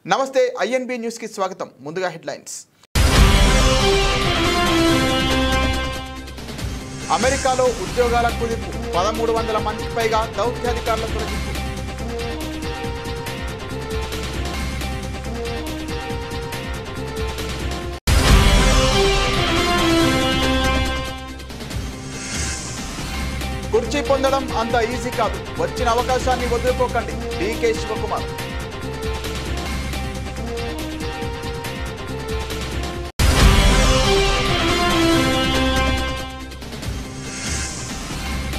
నమస్తే INB news కి స్వాగతం. ముందుగా హెడ్లైన్స్. అమెరికాలో ఉద్యోగాల కుదింపు, 1300 మందికి పైగా దౌత్యాధికారుల తొలగింపు. కుర్చీ పొందడం అంత ఈజీ కాదు, వచ్చిన అవకాశాన్ని వదులుకోకండి. డీకే శివకుమార్.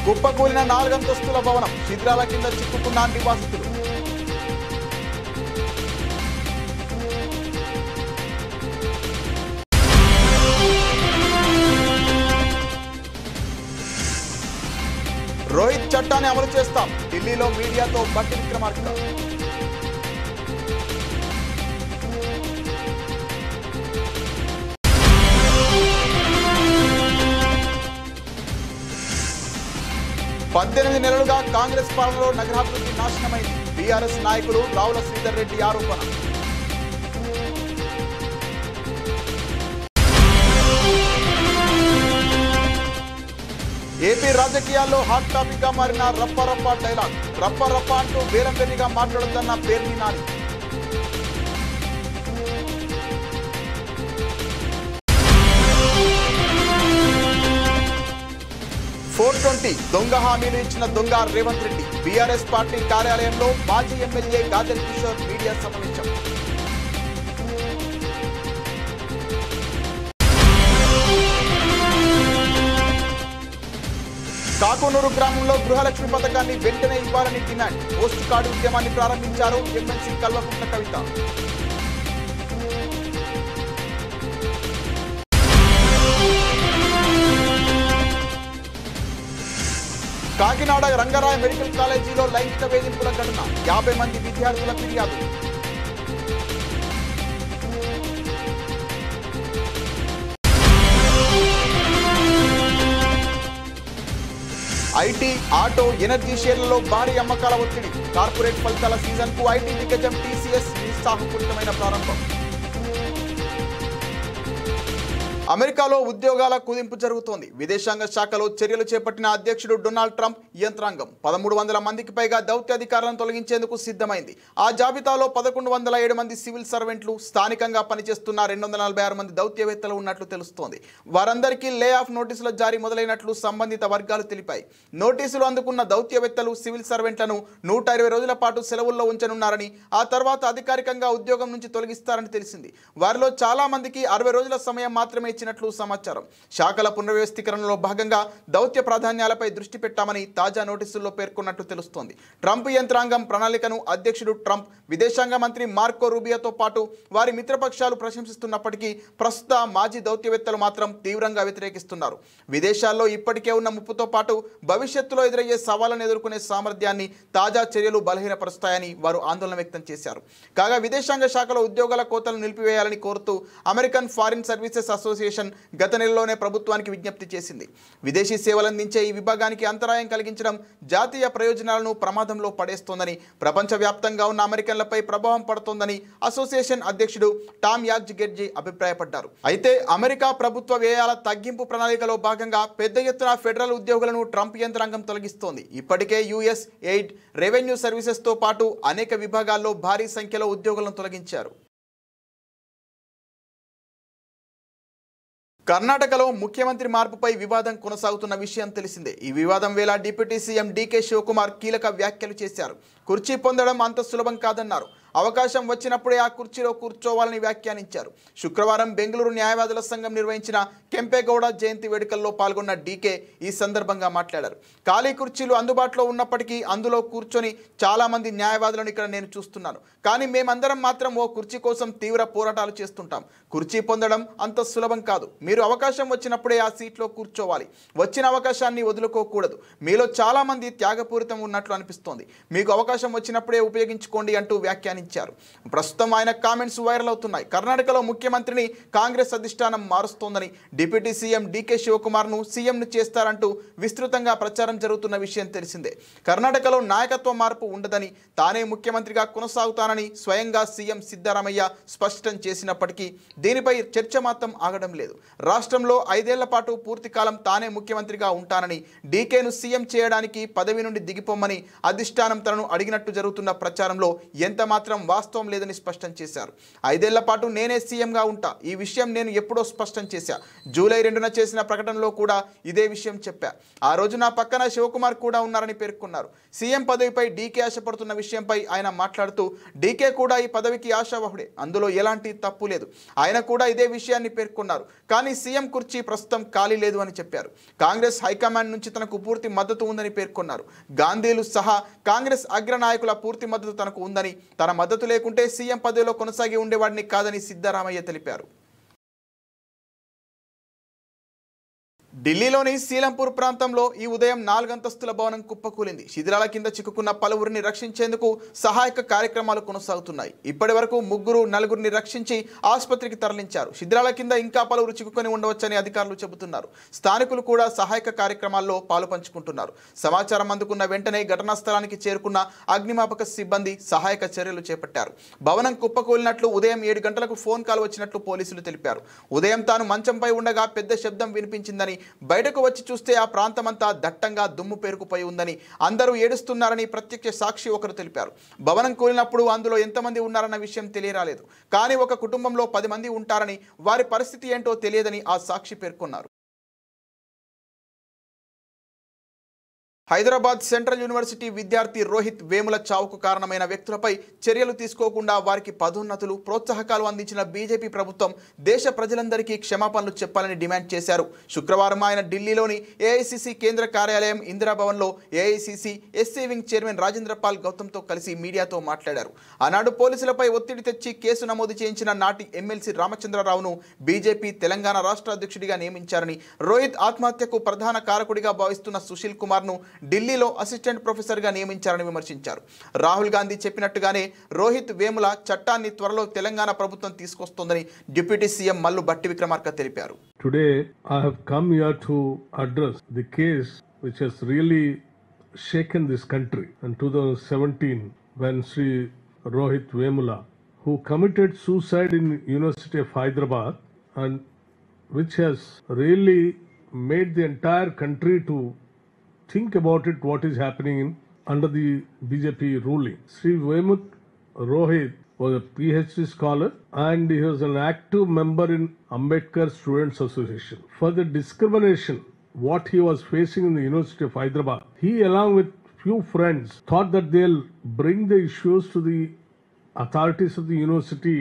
కుప్పకూలిన 4 అంతస్తుల భవనం, శిథిరాల కింద చిక్కుకున్న నివాసితులు. రోహిత్ చట్టాన్ని అమలు చేస్తాం, ఢిల్లీలో మీడియాతో బట్టి విక్రమార్క. పద్దెనిమిది నెలలుగా కాంగ్రెస్ పాలనలో నగరాభివృద్ధి నాశనమైంది. బీఆర్ఎస్ నాయకులు రావుల శ్రీధర్ రెడ్డి ఆరోపణ. ఏపీ రాజకీయాల్లో హాట్ టాపిక్ గా మారిన రప్ప రప్ప డైలాగ్. రప్ప రప్ప అంటూ వేలంబెర్రిగా మాట్లాడొద్దన్న పేర్ని నాని. 420 దొంగ హామీలు ఇచ్చిన దొంగ రేవంత్ రెడ్డి. బీఆర్ఎస్ పార్టీ కార్యాలయంలో మాజీ ఎమ్మెల్యే గాదెల్ కిషోర్ మీడియా సమావేశం. కాకునూరు గ్రామంలో గృహలక్ష్మి పథకాన్ని వెంటనే ఇవ్వాలని డిమాండ్. పోస్ట్ కార్డు ఉద్యమాన్ని ప్రారంభించారు ఎమ్మెల్సీ కల్వకుంట్ల కవిత. కాకినాడ రంగరాయ మెడికల్ కాలేజీలో లైంగిక వేధింపుల ఘటన, 50 మంది విద్యార్థుల ఫిర్యాదు. ఐటీ, ఆటో, ఎనర్జీ షేర్లలో భారీ అమ్మకాల ఒత్తిడి. కార్పొరేట్ ఫలితాల సీజన్ కు ఐటీ దిగ్గజం టీసీఎస్ నిరుత్సాహపూరితమైన ప్రారంభం. అమెరికాలో ఉద్యోగాల కుదింపు జరుగుతోంది. విదేశాంగ శాఖలో చర్యలు చేపట్టిన అధ్యక్షుడు డొనాల్డ్ ట్రంప్ యంత్రాంగం 1300 మందికి పైగా దౌత్యాధికారులను తొలగించేందుకు సిద్ధమైంది. ఆ జాబితాలో 1107 మంది సివిల్ సర్వెంట్లు, స్థానికంగా పనిచేస్తున్న 246 మంది దౌత్యవేత్తలు ఉన్నట్లు తెలుస్తోంది. వారందరికీ లే ఆఫ్ నోటీసుల జారీ మొదలైనట్లు సంబంధిత వర్గాలు తెలిపాయి. నోటీసులు అందుకున్న దౌత్యవేత్తలు, సివిల్ సర్వెంట్లను 120 రోజుల పాటు సెలవుల్లో ఉంచనున్నారని, ఆ తర్వాత అధికారికంగా ఉద్యోగం నుంచి తొలగిస్తారని తెలిసింది. వారిలో చాలా మందికి 60 రోజుల సమయం మాత్రమే ఇచ్చినట్లు సమాచారం. శాఖల పునర్వ్యవస్థీకరణలో భాగంగా దౌత్య ప్రాధాన్యాలపై దృష్టి పెట్టామని తాజా నోటీసుల్లో పేర్కొన్నట్లు తెలుస్తోంది. ట్రంప్ యంత్రాంగం ప్రణాళికను అధ్యక్షుడు ట్రంప్, విదేశాంగ మంత్రి మార్కో రూబియోతో పాటు వారి మిత్రపక్షాలు ప్రశంసిస్తున్నప్పటికీ ప్రస్తుత మాజీ దౌత్యవేత్తలు మాత్రం తీవ్రంగా వ్యతిరేకిస్తున్నారు. విదేశాల్లో ఇప్పటికే ఉన్న ముప్పుతో పాటు భవిష్యత్తులో ఎదురయ్యే సవాళ్లను ఎదుర్కొనే సామర్థ్యాన్ని తాజా చర్యలు బలహీనపరుస్తాయని వారు ఆందోళన వ్యక్తం చేశారు. కాగా విదేశాంగ శాఖలో ఉద్యోగాల కోతలను నిలిపివేయాలని కోరుతూ అమెరికన్ ఫారిన్ సర్వీసెస్ అసోసియేషన్ గత నెలలోనే ప్రభుత్వానికి విజ్ఞప్తి చేసింది. విదేశీ సేవలందించే ఈ విభాగానికి అంతరాయం కలిగించడం జాతీయ ప్రయోజనాలను ప్రమాదంలో పడేస్తోందని, ప్రపంచవ్యాప్తంగా ఉన్న అమెరికన్లపై ప్రభావం పడుతోందని అసోసియేషన్ అధ్యక్షుడు టామ్ యాజ్గెర్జీ అభిప్రాయపడ్డారు. అయితే అమెరికా ప్రభుత్వ వ్యయాల తగ్గింపు ప్రణాళికలో భాగంగా పెద్ద ఎత్తున ఫెడరల్ ఉద్యోగులను ట్రంప్ యంత్రాంగం తొలగిస్తోంది. ఇప్పటికే యుఎస్ ఎయిడ్, రెవెన్యూ సర్వీసెస్తో పాటు అనేక విభాగాల్లో భారీ సంఖ్యలో ఉద్యోగులను తొలగించారు. కర్ణాటకలో ముఖ్యమంత్రి మార్పుపై వివాదం కొనసాగుతున్న విషయం తెలిసిందే. ఈ వివాదం వేళ డిప్యూటీ సీఎం డీకే శివకుమార్ కీలక వ్యాఖ్యలు చేశారు. కుర్చీ పొందడం అంత సులభం కాదన్నారు. అవకాశం వచ్చినప్పుడే ఆ కుర్చీలో కూర్చోవాలని వ్యాఖ్యానించారు. శుక్రవారం బెంగళూరు న్యాయవాదుల సంఘం నిర్వహించిన కెంపేగౌడ జయంతి వేడుకల్లో పాల్గొన్న డీకే ఈ సందర్భంగా మాట్లాడారు. ఖాళీ కుర్చీలు అందుబాటులో ఉన్నప్పటికీ అందులో కూర్చొని చాలా మంది న్యాయవాదులను ఇక్కడ నేను చూస్తున్నాను. కానీ మేమందరం మాత్రం ఓ కుర్చీ కోసం తీవ్ర పోరాటాలు చేస్తుంటాం. కుర్చీ పొందడం అంత సులభం కాదు. మీరు అవకాశం వచ్చినప్పుడే ఆ సీట్లో కూర్చోవాలి. వచ్చిన అవకాశాన్ని వదులుకోకూడదు. మీలో చాలా మంది త్యాగపూరితం ఉన్నట్లు అనిపిస్తోంది. మీకు అవకాశం వచ్చినప్పుడే ఉపయోగించుకోండి అంటూ వ్యాఖ్యానించారు. వ్యాఖ్యానించారు. ప్రస్తుతం ఆయన కామెంట్స్ వైరల్ అవుతున్నాయి. కర్ణాటకలో ముఖ్యమంత్రిని కాంగ్రెస్ అధిష్టానం మారుస్తోందని, డిప్యూటీ సీఎం డీకే శివకుమార్ను సీఎంను చేస్తారంటూ విస్తృతంగా ప్రచారం జరుగుతున్న విషయం తెలిసిందే. కర్ణాటకలో నాయకత్వ మార్పు ఉండదని, తానే ముఖ్యమంత్రిగా కొనసాగుతానని స్వయంగా సీఎం సిద్ధరామయ్య స్పష్టం చేసినప్పటికీ దీనిపై చర్చ మాత్రం ఆగడం లేదు. రాష్ట్రంలో 5 ఏళ్ల పాటు పూర్తి కాలం తానే ముఖ్యమంత్రిగా ఉంటానని, డీకేను సీఎం చేయడానికి పదవి నుండి దిగిపోమ్మని అధిష్టానం తనను అడిగినట్టు జరుగుతున్న ప్రచారంలో ఎంత మాత్రం వాస్తవం లేదని స్పష్టం చేశారు. 5 ఏళ్ల పాటు నేనే సీఎంగా ఉంటా, ఈ విషయం నేను ఎప్పుడో స్పష్టం చేశా. జూలై 2న చేసిన ప్రకటనలో కూడా ఇదే విషయం చెప్పా. ఆ రోజు నా పక్కన శివకుమార్ కూడా ఉన్నారని పేర్కొన్నారు. సీఎం పదవిపై డీకే ఆశపడుతున్న విషయంపై ఆయన మాట్లాడుతూ, డీకే కూడా ఈ పదవికి ఆశావహుడే, అందులో ఎలాంటి తప్పు లేదు. ఆయన కూడా ఇదే విషయాన్ని పేర్కొన్నారు. కానీ సీఎం కుర్చీ ప్రస్తుతం ఖాళీ లేదు అని చెప్పారు. కాంగ్రెస్ హైకమాండ్ నుంచి తనకు పూర్తి మద్దతు ఉందని పేర్కొన్నారు. గాంధీలు సహా కాంగ్రెస్ అగ్రనాయకుల పూర్తి మద్దతు తనకు ఉందని, తన మద్దతు లేకుంటే సీఎం పదవిలో కొనసాగి ఉండేవాడిని కాదని సిద్ధరామయ్య తెలిపారు. ఢిల్లీలోని సీలంపూర్ ప్రాంతంలో ఈ ఉదయం 4 అంతస్తుల భవనం కుప్పకూలింది. శిథిలాల కింద చిక్కుకున్న పలువురిని రక్షించేందుకు సహాయక కార్యక్రమాలు కొనసాగుతున్నాయి. ఇప్పటి వరకు 4-4 రక్షించి ఆసుపత్రికి తరలించారు. శిథిలాల కింద ఇంకా పలువురు చిక్కుకొని ఉండవచ్చని అధికారులు చెబుతున్నారు. స్థానికులు కూడా సహాయక కార్యక్రమాల్లో పాలు పంచుకుంటున్నారు. సమాచారం అందుకున్న వెంటనే ఘటనా స్థలానికి చేరుకున్న అగ్నిమాపక సిబ్బంది సహాయక చర్యలు చేపట్టారు. భవనం కుప్పకూలినట్లు ఉదయం 7 గంటలకు ఫోన్ కాల్ వచ్చినట్లు పోలీసులు తెలిపారు. ఉదయం తాను మంచంపై ఉండగా పెద్ద శబ్దం వినిపించిందని, బయటకు వచ్చి చూస్తే ఆ ప్రాంతమంతా దట్టంగా దుమ్ము పేరుకుపోయి ఉందని, అందరూ ఏడుస్తున్నారని ప్రత్యక్ష సాక్షి ఒకరు తెలిపారు. భవనం కూలినప్పుడు అందులో ఎంతమంది ఉన్నారన్న విషయం తెలియరాలేదు. కానీ ఒక కుటుంబంలో 10 మంది ఉంటారని, వారి పరిస్థితి ఏంటో తెలియదని ఆ సాక్షి పేర్కొన్నారు. హైదరాబాద్ సెంట్రల్ యూనివర్సిటీ విద్యార్థి రోహిత్ వేముల చావుకు కారణమైన వ్యక్తులపై చర్యలు తీసుకోకుండా వారికి పదోన్నతులు, ప్రోత్సాహకాలు అందించిన బీజేపీ ప్రభుత్వం దేశ ప్రజలందరికీ క్షమాపణలు చెప్పాలని డిమాండ్ చేశారు. శుక్రవారం ఆయన ఢిల్లీలోని ఏఐసీసీ కేంద్ర కార్యాలయం ఇందిరాభవన్లో AICC SC wing chairman Rajendra Pal గౌతమ్తో కలిసి మీడియాతో మాట్లాడారు. ఆనాడు పోలీసులపై ఒత్తిడి తెచ్చి కేసు నమోదు చేయించిన నాటి ఎమ్మెల్సీ రామచంద్రరావును బీజేపీ తెలంగాణ రాష్ట్ర అధ్యక్షుడిగా నియమించారని, రోహిత్ ఆత్మహత్యకు ప్రధాన కారకుడిగా భావిస్తున్న సుశీల్ కుమార్ను ఢిల్లీలో అసిస్టెంట్ ప్రొఫెసర్గా నియమించారని విమర్శించారు. రాహుల్ గాంధీ చెప్పినట్టుగానే రోహిత్ వేముల చట్టాన్ని త్వరలో తెలంగాణ ప్రభుత్వం తీసుకొస్తోందని డిప్యూటీ సీఎం మల్లు భట్టి విక్రమార్క తెలిపారు. Today I have come here to address the case which has really shaken this country in 2017 when Sri Rohit Vemula, who committed suicide in University of Hyderabad and which has really made the entire country to think about it, what is happening under the BJP ruling. Sri Vemut Rohit was a PhD scholar and he was an active member in Ambedkar Students Association. For the discrimination what he was facing in the University of Hyderabad, he along with few friends thought that they'll bring the issues to the authorities of the university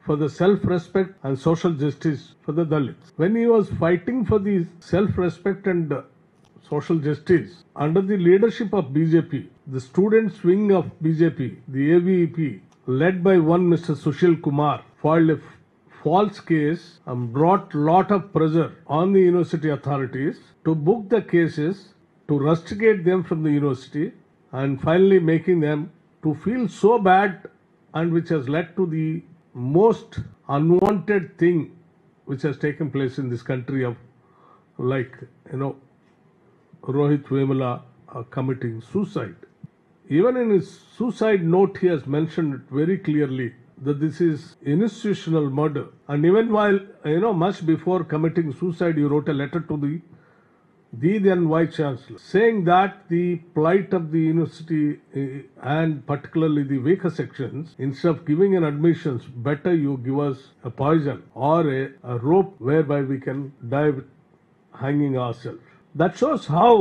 for the self-respect and social justice for the Dalits. When he was fighting for the self-respect and social justice under the leadership of BJP, the students wing of BJP, the AVP, led by one Mr. Sushil Kumar, filed a false case and brought lot of pressure on the university authorities to book the cases, to rusticate them from the university, and finally making them to feel so bad, and which has led to the most unwanted thing which has taken place in this country of, like, Rohit Vemula committing suicide. Even in his suicide note, he has mentioned it very clearly that this is institutional murder. And even while, much before committing suicide, he wrote a letter to the then Vice Chancellor saying that the plight of the university and particularly the weaker sections, instead of giving an admissions, better you give us a poison or a rope whereby we can die hanging ourselves. That shows how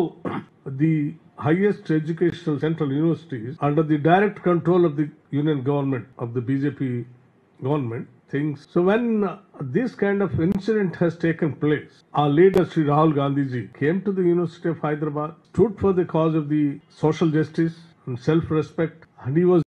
the highest educational central universities under the direct control of the union government of the BJP government things. So when this kind of incident has taken place, our leader Sri Rahul Gandhi ji came to the University of Hyderabad, stood for the cause of the social justice and self-respect, and he was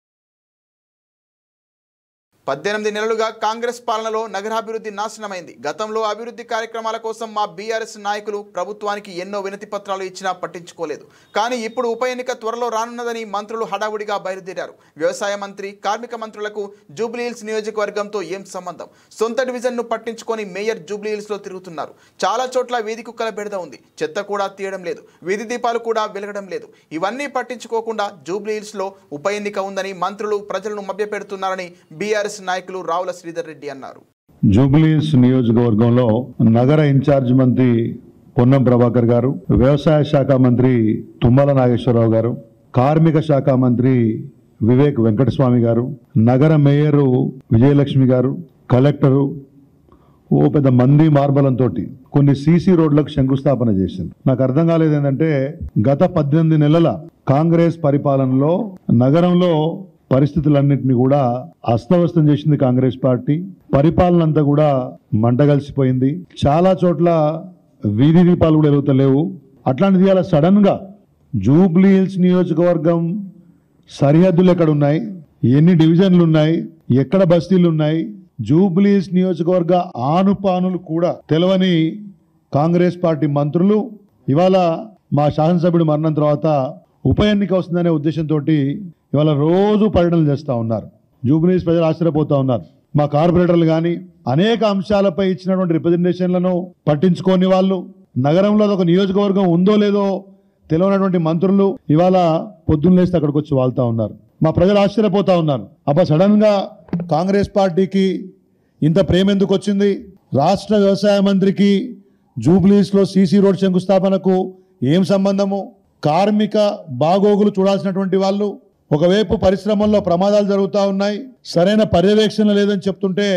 18 నెలలుగా కాంగ్రెస్ పాలనలో నగరాభివృద్ధి నాశనమైంది. గతంలో అభివృద్ధి కార్యక్రమాల కోసం మా BRS నాయకులు ప్రభుత్వానికి ఎన్నో వినతి పత్రాలు ఇచ్చినా పట్టించుకోలేదు. కానీ ఇప్పుడు ఉప ఎన్నిక త్వరలో రానున్నదని మంత్రులు హడావుడిగా బయలుదేరారు. వ్యవసాయ మంత్రి, కార్మిక మంత్రులకు జూబ్లీహిల్స్ నియోజకవర్గంతో ఏం సంబంధం? సొంత డివిజన్ను పట్టించుకొని మేయర్ జూబ్లీహిల్స్లో తిరుగుతున్నారు. చాలా చోట్ల వీధి కుక్కల బెడద ఉంది. చెత్త కూడా తీయడం లేదు. వీధి దీపాలు కూడా వెలగడం లేదు. ఇవన్నీ పట్టించుకోకుండా జూబ్లీహిల్స్లో ఉప ఎన్నిక ఉందని మంత్రులు ప్రజలను మభ్యపెడుతున్నారని బీఆర్ఎస్ నాయకులు రావుల శ్రీధర్ రెడ్డి అన్నారు. జూబ్లీహిల్స్ నియోజకవర్గంలో నగర ఇన్ఛార్జ్ మంత్రి పొన్నం ప్రభాకర్ గారు, వ్యవసాయ శాఖ మంత్రి తుమ్మల నాగేశ్వరరావు గారు, కార్మిక శాఖ మంత్రి వివేక్ వెంకటస్వామి గారు, నగర మేయరు విజయలక్ష్మి గారు, కలెక్టరు ఓ పెద్ద మంది మార్బలంతో కొన్ని సీసీ రోడ్లకు శంకుస్థాపన చేసింది. నాకు అర్థం కాలేదు ఏంటంటే గత 18 నెలల కాంగ్రెస్ పరిపాలనలో నగరంలో పరిస్థితులన్నింటినీ కూడా అస్తవ్యస్తం చేసింది కాంగ్రెస్ పార్టీ. పరిపాలన అంతా కూడా మంటగలిసిపోయింది. చాలా చోట్ల వీధి దీపాలు కూడా వెలుగుతలేవు. అట్లాంటిది ఇవాళ సడన్ గా జూబ్లీహిల్స్ నియోజకవర్గం సరిహద్దులు ఎక్కడ ఉన్నాయి, ఎన్ని డివిజన్లు ఉన్నాయి, ఎక్కడ బస్తీలు ఉన్నాయి, జూబ్లీహిల్స్ నియోజకవర్గ ఆనుపానులు కూడా తెలవని కాంగ్రెస్ పార్టీ మంత్రులు ఇవాళ మా శాసనసభ్యుడు మరణం తర్వాత ఉప ఎన్నిక వస్తుందనే ఉద్దేశంతో ఇవాళ రోజు పర్యటనలు చేస్తూ ఉన్నారు. జూబ్లీహిల్స్ ప్రజలు ఆశ్చర్యపోతా ఉన్నారు. మా కార్పొరేటర్లు కానీ అనేక అంశాలపై ఇచ్చినటువంటి రిప్రజెంటేషన్లను పట్టించుకోని వాళ్ళు, నగరంలో ఒక నియోజకవర్గం ఉందో లేదో తెలియనటువంటి మంత్రులు ఇవాళ పొద్దున్న లేస్తే అక్కడికి వచ్చి వాళ్తా ఉన్నారు. మా ప్రజలు ఆశ్చర్యపోతా ఉన్నారు. అబ్బా సడన్ గా కాంగ్రెస్ పార్టీకి ఇంత ప్రేమ ఎందుకు వచ్చింది? రాష్ట్ర వ్యవసాయ మంత్రికి జూబ్లీహిల్స్ లో సీసీ రోడ్ శంకుస్థాపనకు ఏం సంబంధము? కార్మిక బాగోగులు చూడాల్సినటువంటి వాళ్ళు ఒకవైపు పరిశ్రమల్లో ప్రమాదాలు జరుగుతూ ఉన్నాయి, సరైన పర్యవేక్షణ లేదని చెప్తుంటే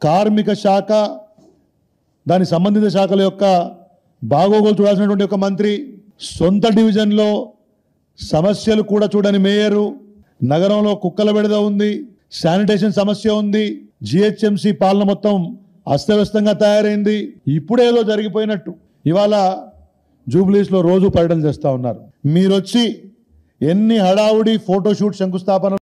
కార్మిక శాఖ దాని సంబంధిత శాఖల యొక్క బాగోగులు చూడాల్సినటువంటి ఒక మంత్రి, సొంత డివిజన్లో సమస్యలు కూడా చూడని మేయరు, నగరంలో కుక్కల బెడద ఉంది, శానిటేషన్ సమస్య ఉంది, జిహెచ్ఎంసీ పాలన మొత్తం అస్తవ్యస్తంగా తయారైంది. ఇప్పుడేదో జరిగిపోయినట్టు ఇవాళ జూబ్లీహిల్స్లో రోజు పర్యటన చేస్తూ ఉన్నారు. మీరొచ్చి ఎన్ని హడావుడి ఫోటోషూట్ శంకుస్థాపన.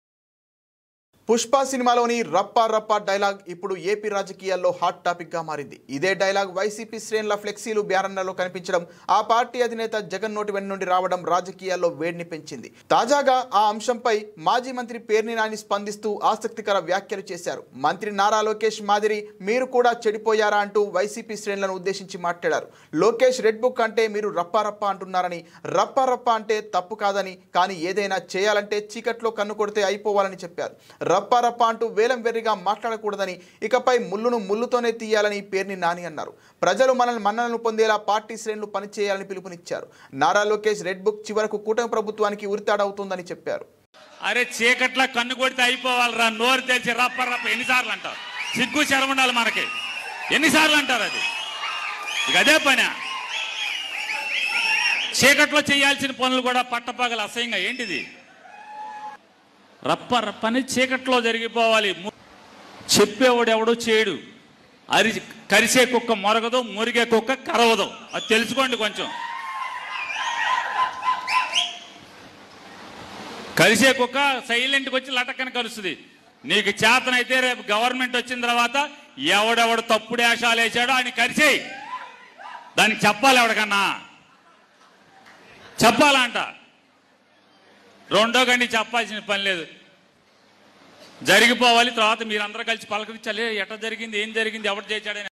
పుష్ప సినిమాలోని రప్పా రప్పా డైలాగ్ ఇప్పుడు ఏపీ రాజకీయాల్లో హాట్ టాపిక్ గా మారింది. ఇదే డైలాగ్ వైసీపీ శ్రేణుల ఫ్లెక్సీలు, బ్యానర్లలో కనిపించడం, ఆ పార్టీ అధినేత జగన్ నోటి వెంట నుండి రావడం రాజకీయాల్లో వేడిని పెంచింది. తాజాగా ఆ అంశంపై మాజీ మంత్రి పేర్ని నాని స్పందిస్తూ ఆసక్తికర వ్యాఖ్యలు చేశారు. మంత్రి నారా లోకేష్ మాదిరి మీరు కూడా చెడిపోయారా అంటూ వైసీపీ శ్రేణులను ఉద్దేశించి మాట్లాడారు. లోకేష్ రెడ్ బుక్ అంటే మీరు రప్పా రప్పా అంటున్నారని, రప్పా రప్పా అంటే తప్పు కాదని, కానీ ఏదైనా చేయాలంటే చీకట్లో కన్ను కొడితే అయిపోవాలని చెప్పారు. రప్పా రప్పా అంటూ వేలం వెర్రిగా మాట్లాడకూడదని, ఇకపై ముళ్ళును ముళ్ళుతోనే తీయాలని పేర్ని నాని అన్నారు. ప్రజలు మనల్ని మన్ననలు పొందేలా పార్టీ శ్రేణులు పనిచేయాలని పిలుపునిచ్చారు. నారా లోకేష్ రెడ్ బుక్ చివరకు కూటమి ప్రభుత్వానికి ఉరితాడవుతుందని చెప్పారు. అరే చీకట్ల కన్ను కొడితే అయిపోవాలరా, నోరు తెరిచి రప్ప రప్ప ఎన్నిసార్లు అంటారు? సిగ్గు శరం ఉండాలి మనకి. ఎన్నిసార్లు అంటారు? అది ఇక అదే పని. చీకట్లో చేయాల్సిన పనులు కూడా పట్టపగలు అసహ్యంగా ఏంటిది? రప్ప రప్పని చీకట్లో జరిగిపోవాలి. చెప్పేవాడు ఎవడో చేయడు. కరిసే కుక్క మొరగదు, మురిగే కుక్క కరవదు. అది తెలుసుకోండి. కొంచెం కరిసే కుక్క సైలెంట్కి వచ్చి లటక్కని కలుస్తుంది. నీకు చేతనైతే రేపు గవర్నమెంట్ వచ్చిన తర్వాత ఎవడెవడు తప్పుడు వేషాలు వేసాడో ఆయన కరిసేయి. దానికి చెప్పాలి, ఎవడికన్నా చెప్పాలంట. రెండో గండి చెప్పాల్సిన పని లేదు, జరిగిపోవాలి. తర్వాత మీరందరూ కలిసి పలకరించాలి, ఎట్లా జరిగింది, ఏం జరిగింది, ఎవరు చేశాడని.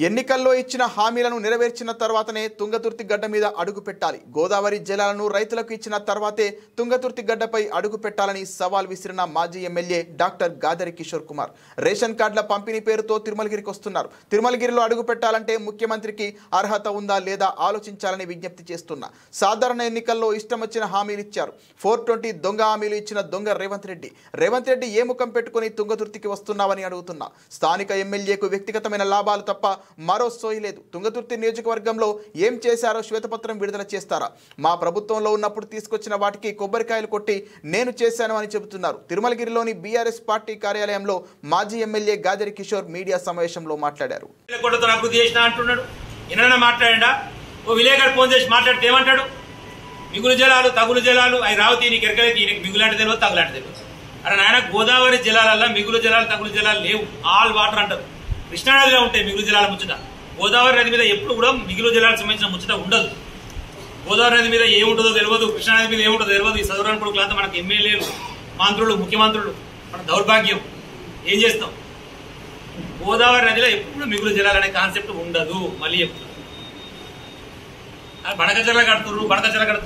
ఎన్నికల్లో ఇచ్చిన హామీలను నెరవేర్చిన తర్వాతనే తుంగతుర్తి గడ్డ మీద అడుగు పెట్టాలి. గోదావరి జలాలను రైతులకు ఇచ్చిన తర్వాతే తుంగతుర్తి గడ్డపై అడుగు పెట్టాలని సవాల్ విసిరిన మాజీ MLA doctor Gadari Kishore Kumar ration కార్డుల పంపిణీ పేరుతో తిరుమలగిరికి వస్తున్నారు. తిరుమలగిరిలో అడుగు పెట్టాలంటే ముఖ్యమంత్రికి అర్హత ఉందా లేదా ఆలోచించాలని విజ్ఞప్తి చేస్తున్నా. సాధారణ ఎన్నికల్లో ఇష్టం వచ్చిన హామీలు ఇచ్చారు. 420 దొంగ హామీలు ఇచ్చిన దొంగ రేవంత్ రెడ్డి ఏ ముఖం పెట్టుకుని తుంగతుర్తికి వస్తున్నావని అడుగుతున్నా. స్థానిక ఎమ్మెల్యేకు వ్యక్తిగతమైన లాభాలు తప్ప మరో సోయి లేదు. తుంగతుర్తి నియోజకవర్గంలో ఏం చేశారో శ్వేతపత్రం విడుదల చేస్తారా? మా ప్రభుత్వంలో ఉన్నప్పుడు తీసుకొచ్చిన వాటికి కొబ్బరికాయలు కొట్టి నేను చేశాను అని చెబుతున్నారు. తిరుమలగిరిలోని బీఆర్ఎస్ పార్టీ కార్యాలయంలో మాజీ ఎమ్మెల్యే గాదరి కిషోర్ మీడియా సమావేశంలో మాట్లాడారు. మాట్లాడా ఓ విలేకరు ఫోన్ చేసి మాట్లాడితే ఏమంటాడు? మిగులు జలాలు తగులు జలాలు అవి రావుతాయి, నీకు ఎరకలేదు, ఈయనకి మిగులాంటి తెలియదు తగులాంటి తెలియదు. అరే నాయన, గోదావరి జలాలల్లో మిగులు జలాలు తగులు జలాలు లేవు, ఆల్ వాటర్ అంటారు. కృష్ణానదిలో ఉంటాయి మిగులు జలాల ముచ్చట. గోదావరి నది మీద ఎప్పుడు కూడా మిగులు జలాలకు సంబంధించిన ముచ్చట ఉండదు. గోదావరి నది మీద ఏముంటుందో తెలియదు, కృష్ణానది మీద ఏముంటుందో తెలియదు. ఈ చదువురాని కొడుకులంతా మనకు ఎమ్మెల్యేలు, మంత్రులు, ముఖ్యమంత్రులు, మన దౌర్భాగ్యం. ఏం చేస్తాం? గోదావరి నదిలో ఎప్పుడు మిగులు జలాలు అనే కాన్సెప్ట్ ఉండదు. మళ్ళీ చెప్తాం, బనకచర్ల కడుతున్నారు,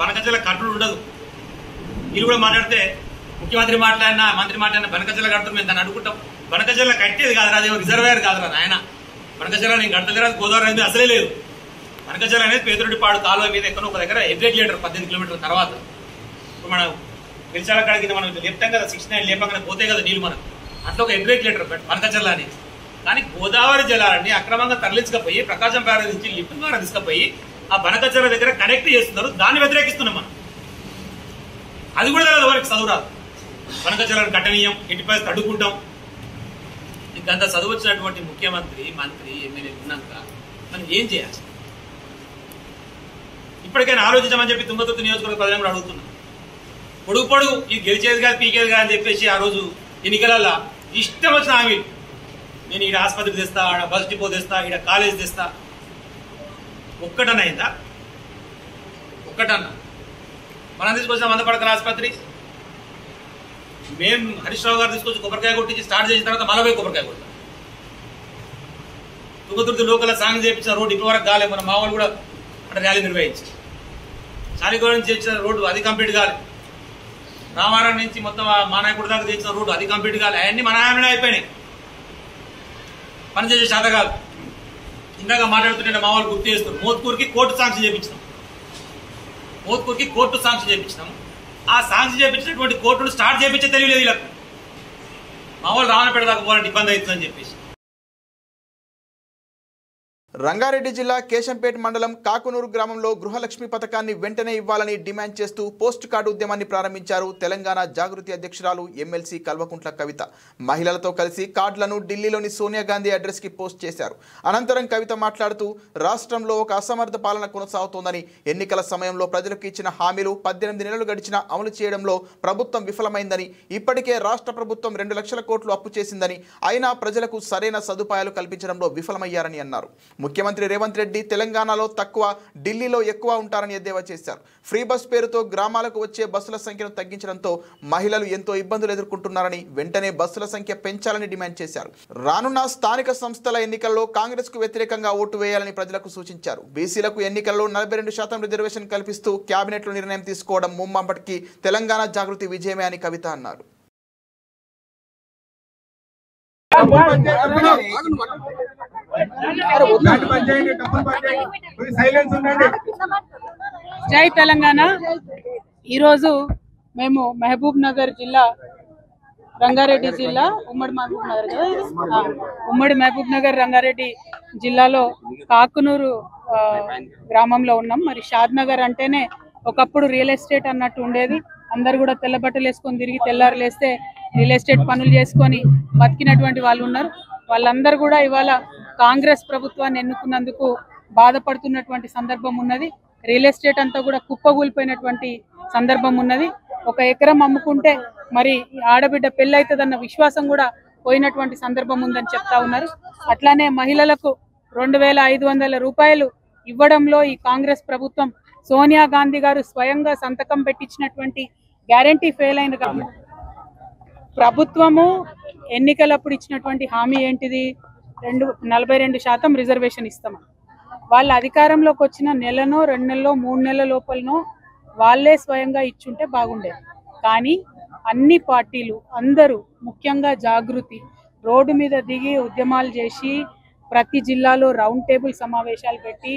బనకచర్ల కట్టుడు ఉండదు. వీళ్ళు కూడా మాట్లాడితే ముఖ్యమంత్రి మాట్లాడినా మంత్రి మాట్లాడినా బనకచర్ల కడుతున్నారు, మేము దాన్ని అడుగుంటాం. బనకచర్ల కట్టేది కాదురా, అదేమో రిజర్వేయర్ కాదురా నాయన. బనకచర్ల నేను కట్టలేరా, గోదావరి నది అసలే లేదు. బనకచర్ల అనేది పేదరెడ్డిపాడు కాలువ మీద ఎక్కడో ఒక దగ్గర ఎగ్రెగ్యులేటర్ 18 కిలోమీటర్ల తర్వాత. ఇప్పుడు మనం పిలిచాల కాడికి మనం లేపుతాం కదా, 69 లేపగానే పోతే కదా నీళ్ళు మనకు. అట్లా ఒక ఎగ్రెగ్యులేటర్ బనకచర్ల అనేది. కానీ గోదావరి జలాలన్నీ అక్రమంగా తరలించకపోయి ప్రకాశం బ్యారేజ్ నుంచి లిఫ్ట్ ద్వారా తీసుకుపోయి ఆ బనకచర్ల దగ్గర కనెక్ట్ చేస్తున్నారు. దాన్ని వ్యతిరేకిస్తున్నాం మనం. అది కూడా తెలియదు వారికి, చదువు రాదు. బనకచర్లను కట్టనీయం, ఇంటిపై తడుకుంటాం. ఇంకంత చదువు వచ్చినటువంటి ముఖ్యమంత్రి, మంత్రి, ఎమ్మెల్యే ఉన్నాక మనం ఏం చేయాలి? ఇప్పటికైనా ఆలోచించమని చెప్పి తుంగతుర్తి నియోజకవర్గ ప్రజలను కూడా అడుగుతున్నాం. పొడుగు ఇది గెలిచేది కాదు, పీకేది కాదు అని చెప్పేసి ఆ రోజు ఎన్నికలలో ఇష్టం వచ్చిన హామీలు. నేను ఈడ ఆసుపత్రి తెస్తా, ఆడ బస్ డిపో తెస్తా, ఈడ కాలేజ్ తెస్తా. ఒక్కటన్నా అయిందా? ఒక్కటన్నా? మనం తీసుకొచ్చిన 100 పడకల ఆసుపత్రి మేము హరీష్ రావు గారు తీసుకొచ్చి కొబ్బరికాయ కొట్టించి స్టార్ట్ చేసిన తర్వాత మళ్ళీ కొబ్బరికాయ కొడతాం. తుంగతుర్తి లోకల్ సాంగ్ చేయించిన రోడ్డు ఇప్పటి వరకు కాలేదు. మన మామూలు కూడా అక్కడ ర్యాలీ నిర్వహించి చాలిగూడ నుంచి చేసిన రోడ్డు అది కంప్లీట్ కాలేదు. రామారావు నుంచి మొత్తం మానాయకుడి దాకా తెచ్చిన రోడ్డు అది కంప్లీట్ కాలేదు. అవన్నీ మన హామీలో అయిపోయినాయి. పనిచేసే శాత కాదు. ఇందాక మాట్లాడుతుంటే మా వాళ్ళు గుర్తు చేస్తారు, మోత్కూరుకి కోర్టు సాంక్షన్ చేయించినాం. ఆ సాంక్షన్ చేయించినటువంటి కోర్టును స్టార్ట్ చేయించే తెలియలేదు వీళ్ళకు. మా వాళ్ళు రావణపేట దాకా పోవాలంటే ఇబ్బంది అవుతుందని చెప్పేసి. రంగారెడ్డి జిల్లా కేశంపేట మండలం కాకునూరు గ్రామంలో గృహలక్ష్మి పథకాన్ని వెంటనే ఇవ్వాలని డిమాండ్ చేస్తూ పోస్ట్ కార్డు ఉద్యమాన్ని ప్రారంభించారు తెలంగాణ జాగృతి అధ్యక్షురాలు ఎమ్మెల్సీ కల్వకుంట్ల కవిత. మహిళలతో కలిసి కార్డులను ఢిల్లీలోని సోనియా గాంధీ అడ్రస్కి పోస్ట్ చేశారు. అనంతరం కవిత మాట్లాడుతూ రాష్ట్రంలో ఒక అసమర్థ పాలన కొనసాగుతోందని, ఎన్నికల సమయంలో ప్రజలకు ఇచ్చిన హామీలు 18 నెలలు గడిచినా అమలు చేయడంలో ప్రభుత్వం విఫలమైందని, ఇప్పటికే రాష్ట్ర ప్రభుత్వం 2 లక్షల కోట్లు అప్పు చేసిందని, అయినా ప్రజలకు సరైన సదుపాయాలు కల్పించడంలో విఫలమయ్యారని అన్నారు. ముఖ్యమంత్రి రేవంత్ రెడ్డి తెలంగాణలో తక్కువ, ఢిల్లీలో ఎక్కువ ఉంటారని ఎద్దేవా చేశారు. ఫ్రీ బస్ పేరుతో గ్రామాలకు వచ్చే బస్సుల సంఖ్యను తగ్గించడంతో మహిళలు ఎంతో ఇబ్బందులు ఎదుర్కొంటున్నారని, వెంటనే బస్సుల సంఖ్య పెంచాలని డిమాండ్ చేశారు. రానున్న స్థానిక సంస్థల ఎన్నికల్లో కాంగ్రెస్ కు వ్యతిరేకంగా ఓటు వేయాలని ప్రజలకు సూచించారు. బీసీలకు ఎన్నికల్లో 42% రిజర్వేషన్ కల్పిస్తూ కేబినెట్లో నిర్ణయం తీసుకోవడం ముమ్మాటికి తెలంగాణ జాగృతి విజయమే అని కవిత అన్నారు. జై తెలంగాణ. ఈరోజు మేము మహబూబ్ నగర్ జిల్లా, రంగారెడ్డి జిల్లా, ఉమ్మడి మహబూబ్ నగర్ కదా, ఉమ్మడి మహబూబ్ నగర్ రంగారెడ్డి జిల్లాలో కాకునూరు గ్రామంలో ఉన్నాం. మరి షాద్ నగర్ అంటేనే ఒకప్పుడు రియల్ ఎస్టేట్ అన్నట్టు ఉండేది. అందరు కూడా తెల్ల బట్టలు వేసుకొని తిరిగి తెల్లారు లేస్తే రియల్ ఎస్టేట్ పనులు చేసుకొని బతికినటువంటి వాళ్ళు ఉన్నారు. వాళ్ళందరూ కూడా ఇవాళ కాంగ్రెస్ ప్రభుత్వాన్ని ఎన్నుకున్నందుకు బాధపడుతున్నటువంటి సందర్భం ఉన్నది. రియల్ ఎస్టేట్ అంతా కూడా కుప్పగూలిపోయినటువంటి సందర్భం ఉన్నది. 1 ఎకరం అమ్ముకుంటే మరి ఆడబిడ్డ పెళ్లి అవుతుందన్న విశ్వాసం కూడా పోయినటువంటి సందర్భం ఉందని చెప్తా ఉన్నారు. అట్లానే మహిళలకు 2500 రూపాయలు ఇవ్వడంలో ఈ కాంగ్రెస్ ప్రభుత్వం, సోనియా గాంధీ గారు స్వయంగా సంతకం పెట్టించినటువంటి గ్యారంటీ ఫెయిల్ అయిన ప్రభుత్వము ఎన్నికలప్పుడు ఇచ్చినటువంటి హామీ ఏంటిది? 42% రిజర్వేషన్ ఇస్తామని. వాళ్ళ అధికారంలోకి వచ్చిన నెలనో 2 నెలల్లో 3 నెలల లోపలనో వాళ్ళే స్వయంగా ఇచ్చుంటే బాగుండేది. కానీ అన్ని పార్టీలు అందరూ, ముఖ్యంగా జాగృతి, రోడ్డు మీద దిగి ఉద్యమాలు చేసి ప్రతి జిల్లాలో రౌండ్ టేబుల్ సమావేశాలు పెట్టి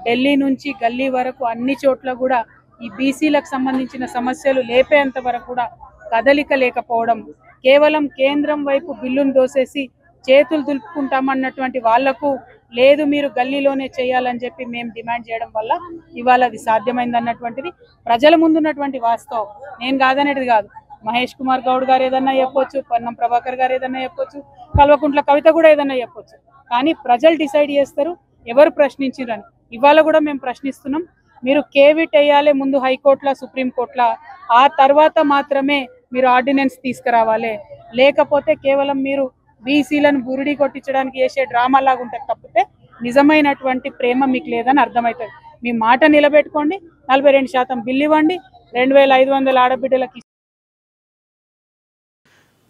ఢిల్లీ నుంచి గల్లీ వరకు అన్ని చోట్ల కూడా ఈ బీసీలకు సంబంధించిన సమస్యలు లేపేంత వరకు కూడా కదలిక లేకపోవడం, కేవలం కేంద్రం వైపు బిల్లును దోసేసి చేతులు దులుపుకుంటామన్నటువంటి వాళ్లకు లేదు మీరు గల్లీలోనే చేయాలని చెప్పి మేము డిమాండ్ చేయడం వల్ల ఇవాళ అది సాధ్యమైంది అన్నటువంటిది ప్రజల ముందున్నటువంటి వాస్తవం. నేను కాదనేది కాదు. మహేష్ కుమార్ గౌడ్ గారు ఏదన్నా చెప్పొచ్చు, పొన్నం ప్రభాకర్ గారు ఏదన్నా చెప్పొచ్చు, కల్వకుంట్ల కవిత కూడా ఏదన్నా చెప్పొచ్చు. కానీ ప్రజలు డిసైడ్ చేస్తారు ఎవరు ప్రశ్నించారని. ఇవాళ కూడా మేము ప్రశ్నిస్తున్నాం. మీరు కేవిట్ వేయాలి ముందు హైకోర్టులో సుప్రీంకోర్టులో, ఆ తర్వాత మాత్రమే మీరు ఆర్డినెన్స్ తీసుకురావాలి. లేకపోతే కేవలం మీరు బీసీలను బురిడి కొట్టించడానికి చేసే డ్రామా లాగా ఉంటుంది తప్పితే నిజమైనటువంటి ప్రేమ మీకు లేదని అర్థమవుతుంది. మీ మాట నిలబెట్టుకోండి, 42% బిల్లు ఇవ్వండి, 2500 ఆడబిడ్డలకి.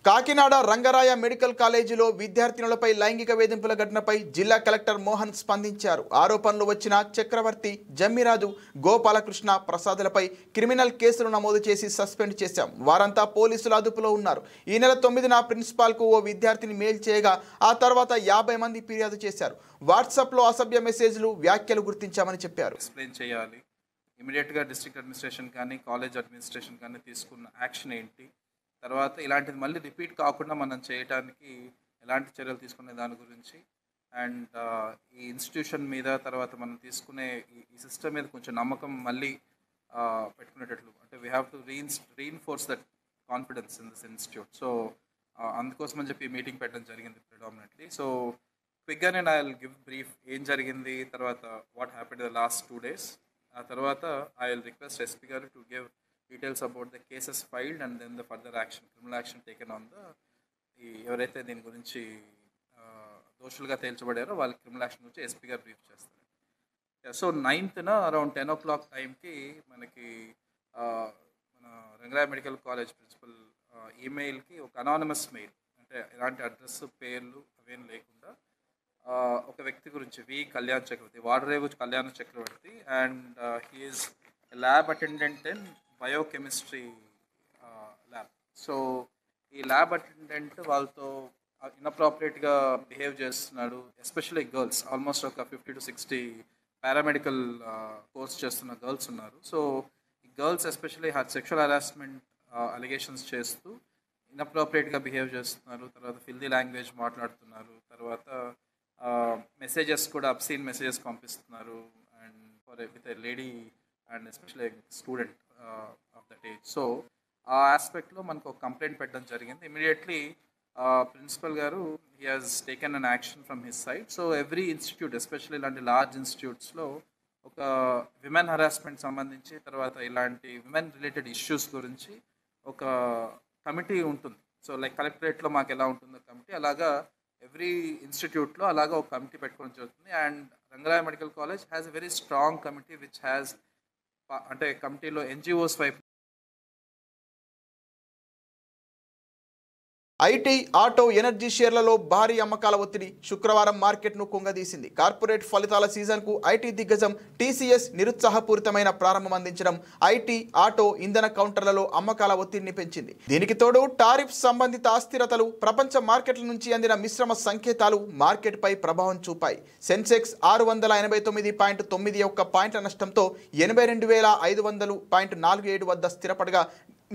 కాకినాడ రంగరాయ మెడికల్ కాలేజీలో విద్యార్థినులపై లైంగిక వేధింపుల ఘటనపై జిల్లా కలెక్టర్ మోహన్ స్పందించారు. ఆరోపణలు వచ్చిన చక్రవర్తి, జమ్మిరాజు, గోపాలకృష్ణ ప్రసాదులపై క్రిమినల్ కేసులు నమోదు చేసి సస్పెండ్ చేశాం. వారంతా పోలీసుల అదుపులో ఉన్నారు. ఈ నెల 9న ప్రిన్సిపాల్కు ఓ విద్యార్థిని మెయిల్ చేయగా ఆ తర్వాత 50 మంది ఫిర్యాదు చేశారు. వాట్సాప్లో అసభ్య మెసేజ్లు, వ్యాఖ్యలు గుర్తించామని చెప్పారు. ఎక్స్ప్లెయిన్ చేయాలి. ఇమీడియట్గా డిస్ట్రిక్ట్ అడ్మినిస్ట్రేషన్ కానీ కాలేజ్ అడ్మినిస్ట్రేషన్ కానీ తీసుకున్న యాక్షన్ ఏంటి, తర్వాత ఇలాంటిది మళ్ళీ రిపీట్ కాకుండా మనం చేయడానికి ఎలాంటి చర్యలు తీసుకునే దాని గురించి, అండ్ ఈ ఇన్స్టిట్యూషన్ మీద తర్వాత మనం తీసుకునే ఈ సిస్టమ్ మీద కొంచెం నమ్మకం మళ్ళీ పెట్టుకునేటట్లు, అంటే we have to reinforce that confidence in this institute. So అందుకోసం అని చెప్పి మీటింగ్ పెట్టడం జరిగింది ప్రిడామినెంట్లీ. సో క్విక్గా నేను ఐ విల్ గివ్ బ్రీఫ్ ఏం జరిగింది, తర్వాత what happened the last 2 days. ఆ తర్వాత ఐ విల్ రిక్వెస్ట్ ఎస్పీ గారు to give details about the cases filed and then the further action, criminal action taken on the ఎవరైతే దీని గురించి దోషులుగా తేల్చబడారో వాళ్ళ క్రిమినల్ యాక్షన్ గురించి ఎస్పీ గారు బ్రీఫ్ చేస్తారు. సో 9th అరౌండ్ 10 o'clock టైంకి మనకి మన రంగరాయ మెడికల్ కాలేజ్ ప్రిన్సిపల్ ఈమెయిల్కి ఒక అనానమస్ మెయిల్, అంటే ఎలాంటి అడ్రస్, పేర్లు అవేం లేకుండా ఒక వ్యక్తి గురించి Kalyan Chakravarthy, Vadarevu Kalyan Chakravarthy, and he is lab attendant in biochemistry lab. So ఈ ల్యాబ్ అటెండెంట్ వాళ్ళతో ఇన్అప్రాపరియేట్గా బిహేవ్ చేస్తున్నాడు, ఎస్పెషల్లీ గర్ల్స్. ఆల్మోస్ట్ ఒక 50 to 60 పారామెడికల్ కోర్స్ చేస్తున్న గర్ల్స్ ఉన్నారు. సో ఈ girls especially sexual harassment allegations చేస్తూ ఇన్అప్రాపరియేట్గా బిహేవ్ చేస్తున్నారు. తర్వాత ఫిల్దీ లాంగ్వేజ్ మాట్లాడుతున్నారు. తర్వాత మెసేజెస్ కూడా అబ్సీన్ మెసేజెస్ పంపిస్తున్నారు, and for with a lady and especially student of that age. So ఆ ఆస్పెక్ట్లో మనకు ఒక కంప్లైంట్ పెట్టడం జరిగింది. ఇమీడియట్లీ ప్రిన్సిపల్ గారు he has taken an action from his side. So every institute, especially ఇలాంటి లార్జ్ ఇన్స్టిట్యూట్స్లో ఒక విమెన్ హరాస్మెంట్ సంబంధించి, తర్వాత ఇలాంటి విమెన్ రిలేటెడ్ ఇష్యూస్ గురించి ఒక కమిటీ ఉంటుంది. సో లైక్ కలెక్టరేట్లో మాకు ఎలా ఉంటుందో కమిటీ, అలాగా ఎవ్రీ ఇన్స్టిట్యూట్లో అలాగా ఒక కమిటీ పెట్టుకోవడం జరుగుతుంది. And Rangaraya medical college has a very strong committee which has, అంటే కమిటీలో ఎన్జిఓస్ వైపు ఐటీ, ఆటో, ఎనర్జీ షేర్లలో భారీ అమ్మకాల ఒత్తిడి శుక్రవారం మార్కెట్ను కుంగదీసింది. కార్పొరేట్ ఫలితాల సీజన్కు ఐటీ దిగ్గజం టీసీఎస్ నిరుత్సాహపూరితమైన ప్రారంభం అందించడం ఐటీ, ఆటో, ఇంధన కౌంటర్లలో అమ్మకాల ఒత్తిడిని పెంచింది. దీనికి తోడు టారిఫ్ సంబంధిత అస్థిరతలు, ప్రపంచ మార్కెట్ల నుంచి అందిన మిశ్రమ సంకేతాలు మార్కెట్పై ప్రభావం చూపాయి. సెన్సెక్స్ 689.91 పాయింట్ల నష్టంతో 82,500.47 వద్ద స్థిరపడగా,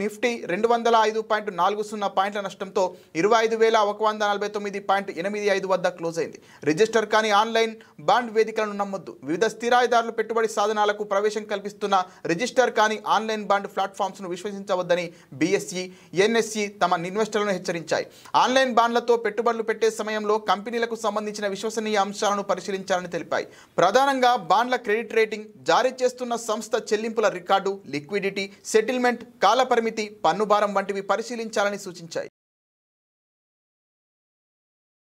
నిఫ్టీ 205.40 పాయింట్ల నష్టంతో 25,149.85 వద్ద క్లోజ్ అయింది. రిజిస్టర్ కాని ఆన్లైన్ బాండ్ వేదికలను నమ్మొద్దు. వివిధ స్థిరాయిదారులు పెట్టుబడి సాధనాలకు ప్రవేశం కల్పిస్తున్న రిజిస్టర్ కాని ఆన్లైన్ బాండ్ ప్లాట్ఫామ్స్ను విశ్వసించవద్దని బీఎస్ఈ, ఎన్ఎస్ఈ తమ ఇన్వెస్టర్లను హెచ్చరించాయి. ఆన్లైన్ బాండ్లతో పెట్టుబడులు పెట్టే సమయంలో కంపెనీలకు సంబంధించిన విశ్వసనీయ అంశాలను పరిశీలించాలని తెలిపాయి. ప్రధానంగా బాండ్ల క్రెడిట్ రేటింగ్, జారీ చేస్తున్న సంస్థ చెల్లింపుల రికార్డు, లిక్విడిటీ, సెటిల్మెంట్, కాలపరిమితి, పన్నుభారం వంటివి పరిశీలించాలని సూచించాయి.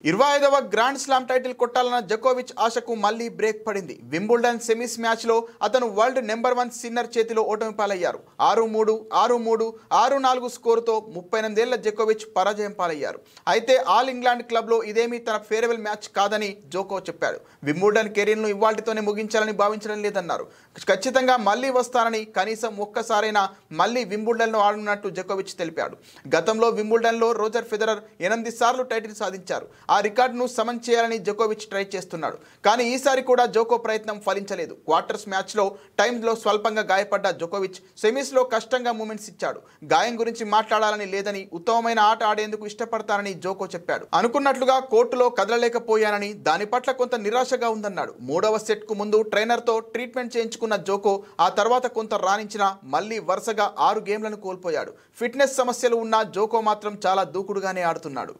25వ గ్రాండ్ స్లామ్ టైటిల్ కొట్టాలన్న జకోవిచ్ ఆశకు మళ్లీ బ్రేక్ పడింది. వింబుల్డన్ సెమీస్ మ్యాచ్లో అతను వరల్డ్ నెంబర్ 1 సిన్నర్ చేతిలో ఓటమి పాలయ్యారు. 6-3, 6-3, 6-4 స్కోరుతో 38 ఏళ్ల జకోవిచ్ పరాజయం పాలయ్యారు. అయితే ఆల్ ఇంగ్లాండ్ క్లబ్లో ఇదేమీ తన ఫేర్వెల్ మ్యాచ్ కాదని జోకో చెప్పాడు. వింబుల్డన్ కెరీర్ను ఇవాళ్టితోనే ముగించాలని భావించడం లేదన్నారు. ఖచ్చితంగా మళ్లీ వస్తానని, కనీసం ఒక్కసారైనా మళ్లీ వింబుల్డన్లో ఆడనున్నట్టు జకోవిచ్ తెలిపాడు. గతంలో వింబుల్డన్లో రోజర్ ఫెదరర్ 8 సార్లు టైటిల్ సాధించారు. ఆ రికార్డును సమన్ చేయాలని జకోవిచ్ ట్రై చేస్తున్నాడు. కానీ ఈసారి కూడా జోకో ప్రయత్నం ఫలించలేదు. క్వార్టర్స్ మ్యాచ్లో టైంలో స్వల్పంగా గాయపడ్డ జకోవిచ్ సెమీస్లో కష్టంగా మూమెంట్స్ ఇచ్చాడు. గాయం గురించి మాట్లాడాలని లేదని, ఉత్తమమైన ఆట ఆడేందుకు ఇష్టపడతానని జోకో చెప్పాడు. అనుకున్నట్లుగా కోర్టులో కదలలేకపోయానని, దాని పట్ల కొంత నిరాశగా ఉందన్నాడు. 3వ సెట్కు ముందు ట్రైనర్తో ట్రీట్మెంట్ చేయించుకున్న జోకో ఆ తర్వాత కొంత రాణించినా మళ్లీ వరుసగా 6 గేమ్లను కోల్పోయాడు. ఫిట్నెస్ సమస్యలు ఉన్న జోకో మాత్రం చాలా దూకుడుగానే ఆడుతున్నాడు.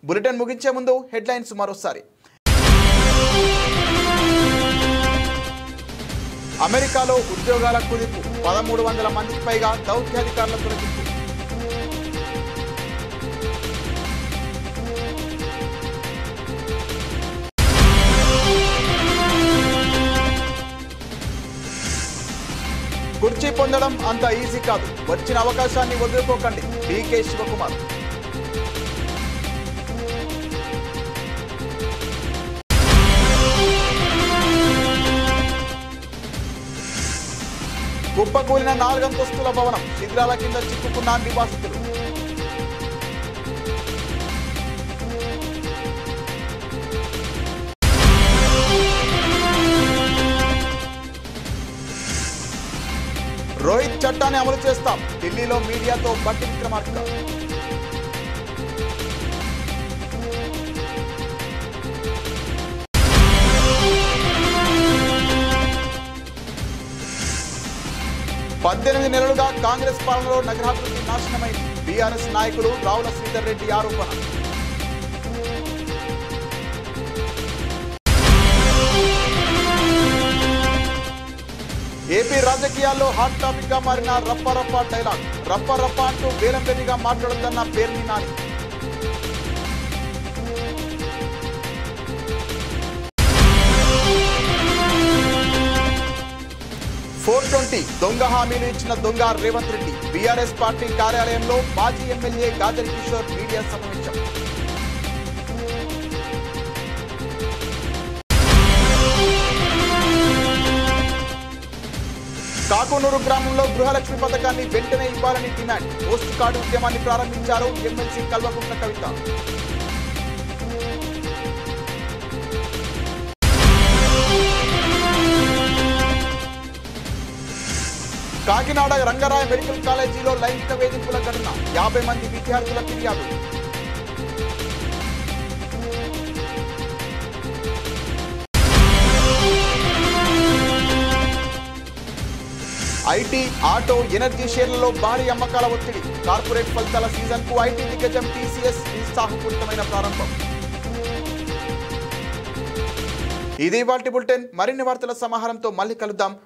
బులెటిన్ ముగించే ముందు హెడ్లైన్స్ మరోసారి. అమెరికాలో ఉద్యోగాల కుదింపు 1300 మందికి పైగా దౌత్యాధికారుల తొలగింపు. కుర్చీ పొందడం అంత ఈజీ కాదు, వచ్చిన అవకాశాన్ని వదులుకోకండి. డీకే శివకుమార్. కుప్పకూలిన 4 అంతస్తుల భవనం, శిథిలాల కింద చిక్కుకున్న నివాసితులు. రోహిత్ చట్టాన్ని అమలు చేస్తాం, ఢిల్లీలో మీడియాతో బట్టి విక్రమార్క. పద్దెనిమిది నెలలుగా కాంగ్రెస్ పాలనలో నగరాభివృద్ధి నాశనమైంది. బీఆర్ఎస్ నాయకులు రావుల శ్రీధర్ రెడ్డి ఆరోపణ. ఏపీ రాజకీయాల్లో హాట్ టాపిక్ గా మారిన రప్ప డైలాగ్. రప్ప అంటూ వేలంబెరిగా మాట్లాడుతున్న పేర్ని నాని. 420 దొంగ హామీలు ఇచ్చిన దొంగ రేవంత్ రెడ్డి. బీఆర్ఎస్ పార్టీ కార్యాలయంలో మాజీ ఎమ్మెల్యే గాజరి కిషోర్ మీడియా సమావేశం. కాకునూరు గ్రామంలో గృహలక్ష్మి పథకాన్ని వెంటనే ఇవ్వాలని డిమాండ్. పోస్ట్ కార్డు ఉద్యమాన్ని ప్రారంభించారు ఎమ్మెల్సీ కల్వకుంట్ల కవిత. కాకినాడ రంగరాయ మెడికల్ కాలేజీలో లైంగిక వేధింపుల ఘటన. 50 మంది విద్యార్థుల ఫిర్యాదు. ఐటీ, ఆటో, ఎనర్జీ షేర్లలో భారీ అమ్మకాల ఒత్తిడి. కార్పొరేట్ ఫలితాల సీజన్ కు ఐటీ దిగ్గజం టీసీఎస్ ఉత్సాహపూరితమైన ప్రారంభం. ఇది వాటి బులెటిన్. మరిన్ని వార్తల సమాహారంతో మళ్ళీ కలుద్దాం.